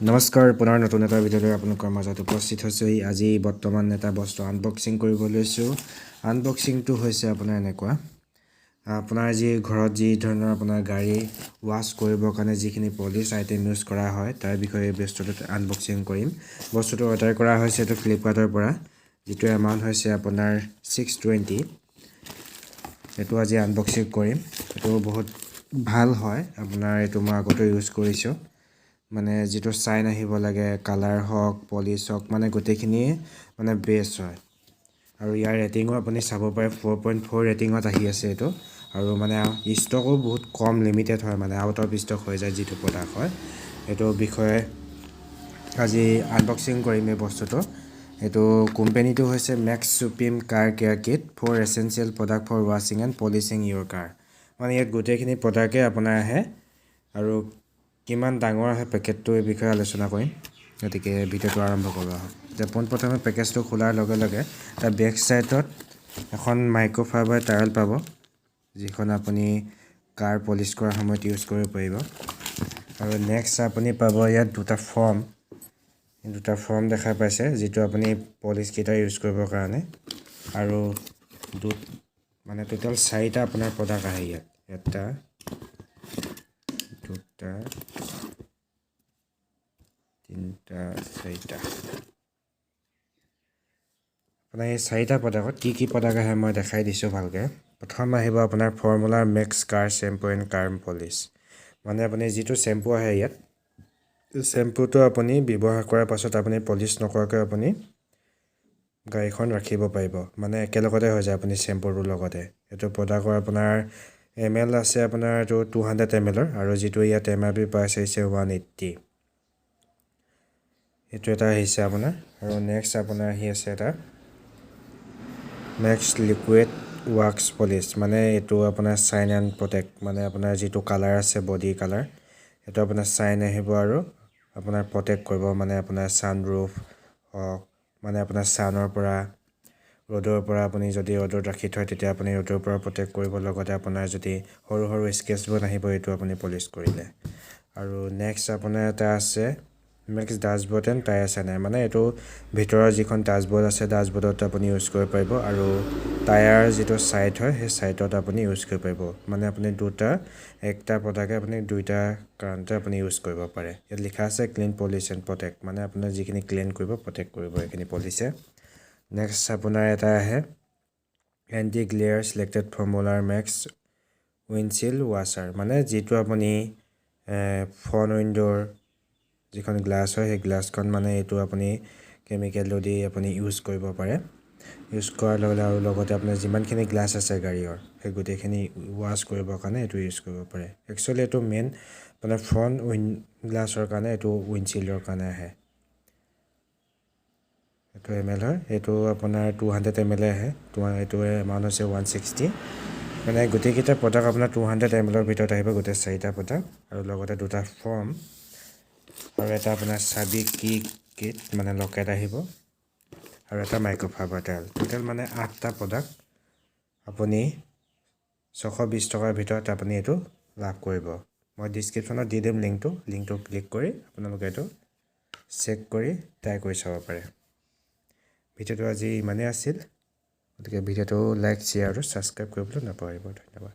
নমস্কাৰ পুনৰ নতুন এটা ভিডিঅ'লৈ আপোনালোকৰ মাজত উপস্থিত হৈছোঁ। আজি বৰ্তমান এটা বস্তু আনবক্সিং কৰিব লৈছোঁ। আনবক্সিংটো হৈছে আপোনাৰ এনেকুৱা, আপোনাৰ যি ঘৰত যি ধৰণৰ আপোনাৰ গাড়ী ৱাছ কৰিবৰ কাৰণে যিখিনি পলিচ আইটেম ইউজ কৰা হয় তাৰ বিষয়ে এই বস্তুটোত আনবক্সিং কৰিম। বস্তুটো অৰ্ডাৰ কৰা হৈছে এইটো ফ্লিপকাৰ্টৰ পৰা, যিটো এমাউণ্ট হৈছে আপোনাৰ 620। এইটো আজি আনবক্সিং কৰিম। এইটো বহুত ভাল হয়, আপোনাৰ এইটো মই আগতে ইউজ কৰিছোঁ। মানে যিটো চাইন আহিব লাগে, কালাৰ হওক পলিচ হওক, মানে গোটেইখিনিয়ে মানে বেষ্ট হয়। আৰু ইয়াৰ ৰেটিঙো আপুনি চাব পাৰে 4.4 ৰেটিঙত আহি আছে এইটো। আৰু মানে ষ্টকো বহুত কম, লিমিটেড হয়, মানে আউট অফ ষ্টক হৈ যায় যিটো প্ৰডাক্ট হয়। এইটো বিষয়ে আজি আনবক্সিং কৰিম এই বস্তুটো। এইটো কোম্পানীটো হৈছে Max supreme car care kit for essential product for ৱাছিং এণ্ড পলিচিং ইয়ৰ কাৰ। মানে ইয়াত গোটেইখিনি প্ৰডাক্টে আপোনাৰ আহে আৰু কিমান ডাঙৰ আহে পেকেটটো এই বিষয়ে আলোচনা কৰিম। গতিকে ভিডিঅ'টো আৰম্ভ কৰোঁ আহক। পোনপ্ৰথমে পেকেজটো খোলাৰ লগে লগে তাৰ বেক ছাইডত এখন মাইক্ৰ'ফাইবাৰ টাৱেল পাব, যিখন আপুনি কাৰ পলিচ কৰাৰ সময়ত ইউজ কৰিব পাৰিব। আৰু নেক্সট আপুনি পাব ইয়াত দুটা ফৰ্ম দেখা পাইছে, যিটো আপুনি পলিচকেইটা ইউজ কৰিবৰ কাৰণে। আৰু মানে টোটেল 4টা আপোনাৰ প্ৰডাক্ট আহে ইয়াত, 1 2 3 4টা। আপোনাৰ এই 4টা প্ৰডাক্টত কি প্ৰডাক্ট আহে মই দেখাই দিছোঁ ভালকৈ। প্ৰথম আহিব আপোনাৰ ফৰ্মুলাৰ max car shampoo and car polish. মানে আপুনি যিটো শ্বেম্পু আহে ইয়াত, শ্বেম্পুটো আপুনি ব্যৱহাৰ কৰাৰ পাছত আপুনি পলিচ নকৰাকৈ আপুনি গাড়ীখন ৰাখিব পাৰিব, মানে একেলগতে হৈ যায় আপুনি শ্বেম্পুটোৰ লগতে। এইটো প্ৰডাক্টৰ আপোনাৰ ml আছে আপোনাৰ এইটো 200 ml আৰু যিটো ইয়াত MRP প্ৰাইচ আহিছে 180। এইটো এটা আহিছে আপোনাৰ। আৰু নেক্সট আপোনাৰ আহি আছে এটা মেক্স লিকুইড ৱাক্স পলিচ। মানে এইটো আপোনাৰ চাইন এণ্ড প্ৰটেক্ট, মানে আপোনাৰ যিটো কালাৰ আছে বডি কালাৰ, সেইটো আপোনাৰ চাইন আহিব আৰু আপোনাৰ প্ৰটেক্ট কৰিব, মানে আপোনাৰ ছানৰুফ হওক, মানে আপোনাৰ ছানৰ পৰা ৰ'দৰ পৰা আপুনি যদি ৰ'দত ৰাখি থয় তেতিয়া আপুনি ৰ'দৰ পৰা প্ৰটেক্ট কৰিব, লগতে আপোনাৰ যদি সৰু সৰু স্কেচবোৰ নাহিব এইটো আপুনি পলিচ কৰিলে। আৰু নেক্সট আপোনাৰ এটা আছে মেক্স ডাষ্টবোৰ্ড এণ্ড টায়াৰ চাইনাৰ। মানে এইটো ভিতৰৰ যিখন ডাষ্টবোৰ্ড আছে ডাষ্টবোৰ্ডত আপুনি ইউজ কৰিব পাৰিব, আৰু টায়াৰ যিটো ছাইড হয় সেই ছাইডত আপুনি ইউজ কৰিব পাৰিব। মানে আপুনি একটা প্ৰডাক্টে আপুনি দুইটা কাৰণতে আপুনি ইউজ কৰিব পাৰে। ইয়াত লিখা আছে ক্লিন পলিচ এণ্ড প্ৰটেক্ট, মানে আপোনাৰ যিখিনি ক্লিন কৰিব প্ৰটেক্ট কৰিব এইখিনি পলিচে। নেক্সট আপোনাৰ এটা আহে এণ্টি গ্লেয়াৰ ছিলেক্টেড ফৰ্মুলাৰ মেক্স উইণ্ডশ্বিল্ড ৱাশ্বাৰ। মানে যিটো আপুনি ফ্ৰণ্ট উইণ্ডৰ যিখন গ্লাছ হয় সেই গ্লাছখন, মানে এইটো আপুনি কেমিকেল দি আপুনি ইউজ কৰিব পাৰে। ইউজ কৰাৰ লগে লগে আৰু লগতে আপোনাৰ যিমানখিনি গ্লাছ আছে গাড়ীৰ সেই গোটেইখিনি ৱাছ কৰিবৰ কাৰণে এইটো ইউজ কৰিব পাৰে। একচুৱেলি এইটো মেইন মানে ফ্ৰণ্ট গ্লাছৰ কাৰণে, এইটো উইণ্ডশ্বিল্ডৰ কাৰণে আহে। এইটো ml হয়, এইটো আপোনাৰ 200 ml আহে। এইটো এমাউণ্ট হৈছে 160। মানে গোটেইকেইটা প্ৰডাক্ট আপোনাৰ 200 ml ভিতৰত আহিব, গোটেই 4টা প্ৰডাক্ট। আৰু লগতে দুটা ফৰ্ম আৰু এটা আপোনাৰ চাবি কিট মানে লকেট আহিব, আৰু এটা মাইক্ৰ'ফাইবাৰ টাৱেল। টোটেল মানে 8টা প্ৰডাক্ট আপুনি 620 টকাৰ ভিতৰত আপুনি এইটো লাভ কৰিব। মই ডিছক্ৰিপশ্যনত দি দিম লিংকটো ক্লিক কৰি আপোনালোকে এইটো চেক কৰি ট্ৰাই কৰি চাব পাৰে। ভিডিঅ'টো আজি ইমানেই আছিল, গতিকে ভিডিঅ'টো লাইক, শ্বেয়াৰ আৰু ছাবস্ক্ৰাইব কৰিবলৈ নাপাহৰিব। ধন্যবাদ।